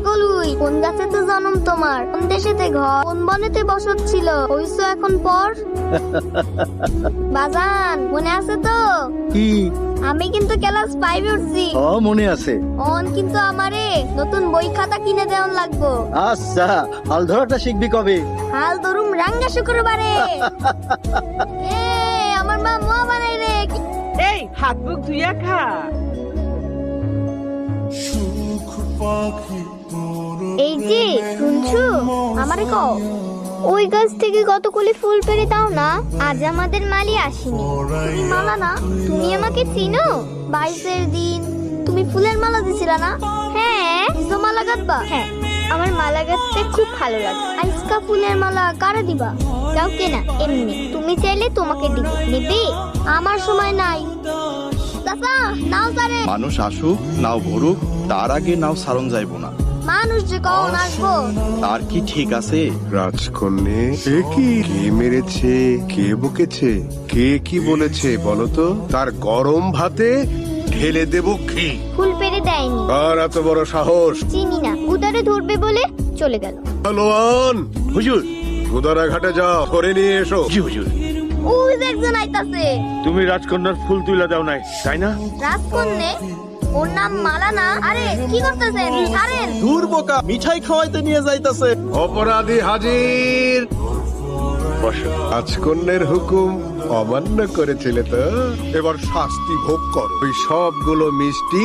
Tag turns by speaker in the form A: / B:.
A: কলুই, কোন গাছেতে জন্ম তোমার, কোন দেশেতে ঘর, কোন বনেতে বসত ছিল, হইছো এখন পর। বাজান মনে আছে তো?
B: কি?
A: আমি কিন্তু ক্লাস 5 উঠছি।
B: মনে আছে।
A: অন কিন্তু আমারে নতুন বই খাতা কিনে দেওয়ান লাগবো।
B: আচ্ছা, হাল ধরাটা শিখবি কবে?
A: হাল ধরুম রাঙ্গা শুক্রবারে। এ আমার মা মোয়া বানাই রে।
C: এই হাত মুখ ধুইয়া খা।
A: এই যে শুনছো, আমারে কও ওই গাছ থেকে কতগুলি ফুল পেড়ে দাও না, আজ আমাদের মালি আসেনি। তুমি মালা না, তুমি আমাকে চিনো? 22-এর দিন তুমি ফুলের মালা দিছিলা না? হ্যাঁ, নিজো মালা গাঁথবা? হ্যাঁ, আমার মালা গাঁথতে খুব ভালো লাগে। আজকা ফুলের মালা কারে দিবা? কাউকে না, এমনি তুমি চাইলে তোমাকে দিব। নিবি? আমার সময় নাই। চাচা নাও সারে।
D: মানুষ আসুক নাও ভরুক, তার আগে নাও সারণ যাইব না।
A: মানুষ যে কখন আসবো?
D: তার কি ঠিক আছে?
E: রাজকন্যে, এ কি? কে মেরেছে, কে বকেছে, কে কি বলেছে বলতো? তার গরম ভাতে ঢেলে দেব কি?
A: ফুল পেড়ে দেয়নি।
E: আর এত বড় সাহস!
A: চিনি না, উদারে ধরবে বলে চলে গেল।
E: পালোয়ান,
D: হুজুর।
E: গুদারা ঘাটে যাও, করে নিয়ে এসো।
D: জি হুজুর।
A: ওই যে একজন আইতাছে।
D: তুমি রাজকন্যার ফুল তুইলা দাও নাই, তাই না?
A: রাজকন্যে? ওর নাম মালা না? আরে কি করতেছেন? ছাড়েন।
D: দূর বোকা, মিঠাই খাওয়াইতে নিয়ে যাইতাছে।
E: অপরাধী হাজির। রাজকন্যের হুকুম অমান্য করেছিলে তো, এবার শাস্তি ভোগ করো। ওই সবগুলো মিষ্টি